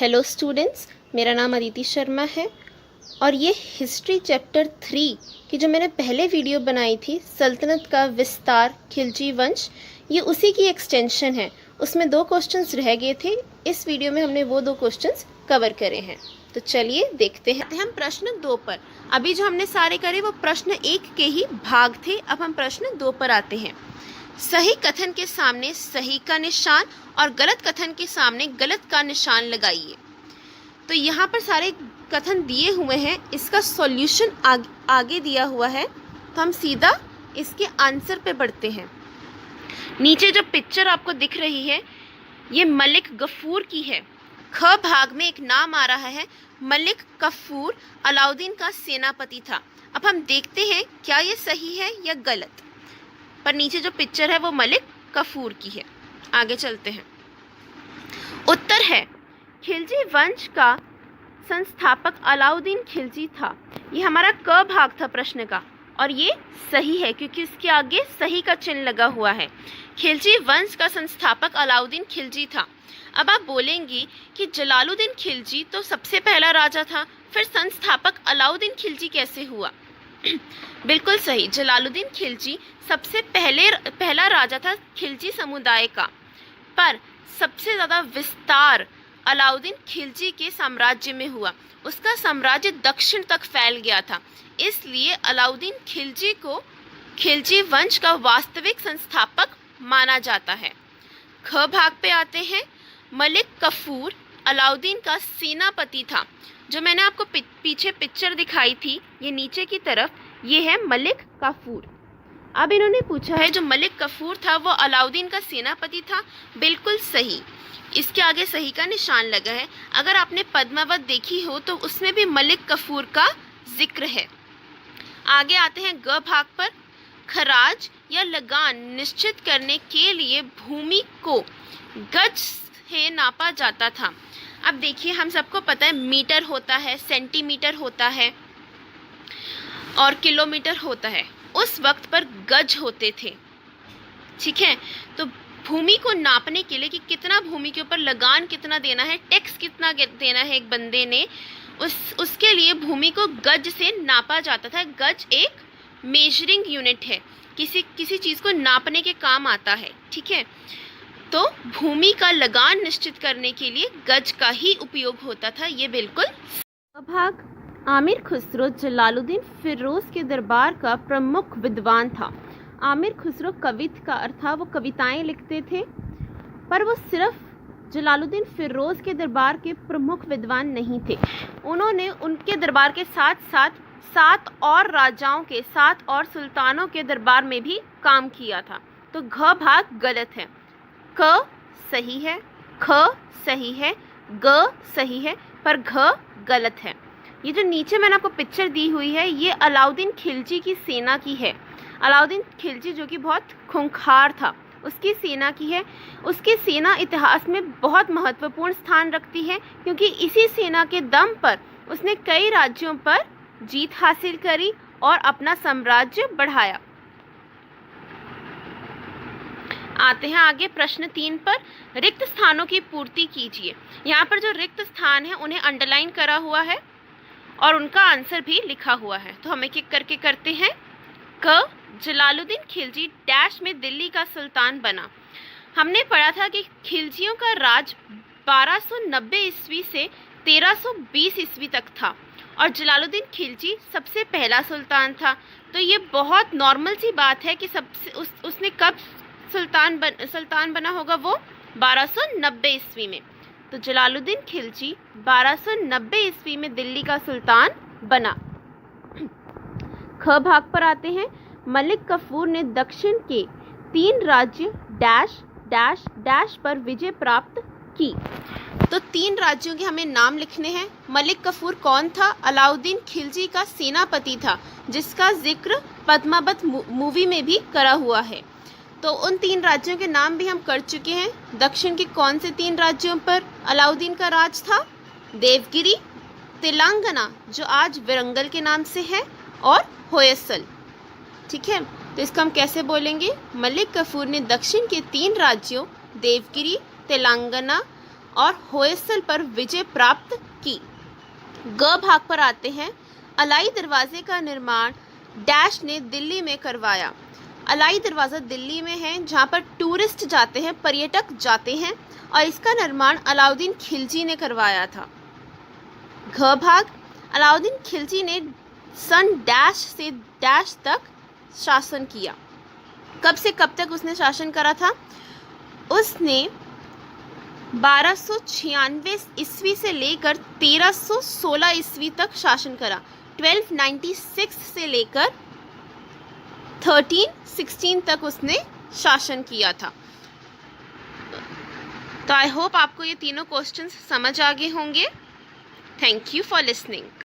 Hello students, मेरा नाम अदिति शर्मा है और ये हिस्ट्री चैप्टर 3 की जो मैंने पहले वीडियो बनाई थी सल्तनत का विस्तार खिलजी वंश, ये उसी की एक्सटेंशन है। उसमें 2 क्वेश्चंस रह गए थे। इस वीडियो में हमने वो 2 क्वेश्चंस कवर करे हैं। तो चलिए देखते हैं हम प्रश्न 2 पर। अभी जो हमने सारे करे वो प्रश्न 1 के ही भाग थे। अब हम प्रश्न 2 पर आते हैं। सही कथन के सामने सही का निशान और गलत कथन के सामने गलत का निशान लगाइए। तो यहाँ पर सारे कथन दिए हुए हैं, इसका सॉल्यूशन आगे दिया हुआ है। तो हम सीधा इसके आंसर पे बढ़ते हैं। नीचे जो पिक्चर आपको दिख रही है ये मलिक गफूर की है। ख भाग में एक नाम आ रहा है, मलिक गफूर अलाउद्दीन का सेनापति था। अब हम देखते हैं क्या ये सही है या गलत। पर नीचे जो पिक्चर है वो मलिक गफूर की है। आगे चलते हैं। उत्तर है खिलजी वंश का संस्थापक अलाउद्दीन खिलजी था। ये हमारा क भाग था प्रश्न का और ये सही है क्योंकि इसके आगे सही का चिन्ह लगा हुआ है। खिलजी वंश का संस्थापक अलाउद्दीन खिलजी था। अब आप बोलेंगी कि जलालुद्दीन खिलजी तो सबसे पहला राजा था, फिर संस्थापक अलाउद्दीन खिलजी कैसे हुआ? बिल्कुल सही, जलालुद्दीन खिलजी सबसे पहला राजा था खिलजी समुदाय का, पर सबसे ज़्यादा विस्तार अलाउद्दीन खिलजी के साम्राज्य में हुआ। उसका साम्राज्य दक्षिण तक फैल गया था, इसलिए अलाउद्दीन खिलजी को खिलजी वंश का वास्तविक संस्थापक माना जाता है। ख भाग पे आते हैं। मलिक गफूर अलाउद्दीन का सेनापति था। जो मैंने आपको पीछे पिक्चर दिखाई थी, ये नीचे की तरफ, ये है मलिक गफूर। अब इन्होंने पूछा है जो मलिक गफूर था वो अलाउद्दीन का सेनापति था। बिल्कुल सही, इसके आगे सही का निशान लगा है। अगर आपने पद्मावत देखी हो तो उसमें भी मलिक गफूर का जिक्र है। आगे आते हैं ग भाग पर। खराज या लगान निश्चित करने के लिए भूमि को गज से नापा जाता था। अब देखिए, हम सबको पता है मीटर होता है, सेंटीमीटर होता है और किलोमीटर होता है। उस वक्त पर गज होते थे, ठीक है। तो भूमि को नापने के लिए कि कितना भूमि के ऊपर लगान कितना देना है, टैक्स कितना देना है एक बंदे ने, उसके लिए भूमि को गज से नापा जाता था। गज एक मेजरिंग यूनिट है, किसी चीज़ को नापने के काम आता है, ठीक है। तो भूमि का लगान निश्चित करने के लिए गज का ही उपयोग होता था। ये बिल्कुल भाग। आमिर खुसरो जलालुद्दीन फिरोज के दरबार का प्रमुख विद्वान था। आमिर खुसरो कवित का अर्थ था वो कविताएं लिखते थे, पर वो सिर्फ जलालुद्दीन फिरोज के दरबार के प्रमुख विद्वान नहीं थे। उन्होंने उनके दरबार के साथ साथ 7 और राजाओं के, 7 और सुल्तानों के दरबार में भी काम किया था। तो घ भाग गलत है। क सही है, ख सही है, ग सही है, पर घ गलत है। ये जो नीचे मैंने आपको पिक्चर दी हुई है ये अलाउद्दीन खिलजी की सेना की है। अलाउद्दीन खिलजी जो कि बहुत खूंखार था, उसकी सेना की है। उसकी सेना इतिहास में बहुत महत्वपूर्ण स्थान रखती है क्योंकि इसी सेना के दम पर उसने कई राज्यों पर जीत हासिल करी और अपना साम्राज्य बढ़ाया। आते हैं आगे प्रश्न 3 पर। रिक्त स्थानों की पूर्ति कीजिए। यहाँ पर जो रिक्त स्थान है उन्हें अंडरलाइन करा हुआ है और उनका आंसर भी लिखा हुआ है। तो हम एक एक करके करते हैं। क जलालुद्दीन खिलजी डैश में दिल्ली का सुल्तान बना। हमने पढ़ा था कि खिलजियों का राज 1290 ईस्वी से 1320 ईस्वी तक था और जलालुद्दीन खिलजी सबसे पहला सुल्तान था। तो ये बहुत नॉर्मल सी बात है कि उसने कब सुल्तान बना होगा, वो 1290 ईस्वी में। तो जलालुद्दीन खिलजी 1290 ईस्वी में दिल्ली का सुल्तान बना। ख भाग पर आते हैं। मलिक गफूर ने दक्षिण के 3 राज्य डैश डैश डैश पर विजय प्राप्त की। तो 3 राज्यों के हमें नाम लिखने हैं। मलिक गफूर कौन था? अलाउद्दीन खिलजी का सेनापति था, जिसका जिक्र पद्मावत मूवी में भी करा हुआ है। तो उन 3 राज्यों के नाम भी हम कर चुके हैं। दक्षिण के कौन से 3 राज्यों पर अलाउद्दीन का राज था? देवगिरी, तेलंगाना जो आज विरंगल के नाम से है, और होयसल, ठीक है। तो इसको हम कैसे बोलेंगे? मलिक गफूर ने दक्षिण के 3 राज्यों देवगिरी, तेलंगाना और होयसल पर विजय प्राप्त की। ग भाग पर आते हैं। अलाई दरवाजे का निर्माण डैश ने दिल्ली में करवाया। अलाई दरवाज़ा दिल्ली में है, जहाँ पर टूरिस्ट जाते हैं, पर्यटक जाते हैं, और इसका निर्माण अलाउद्दीन खिलजी ने करवाया था। घ भाग, अलाउद्दीन खिलजी ने सन डैश से डैश तक शासन किया। कब से कब तक उसने शासन करा था? उसने 1296 ईस्वी से लेकर 1316 ईस्वी तक शासन करा। 1296 से लेकर 1316 तक उसने शासन किया था। तो आई होप आपको ये तीनों क्वेश्चंस समझ आ गए होंगे। Thank you for listening.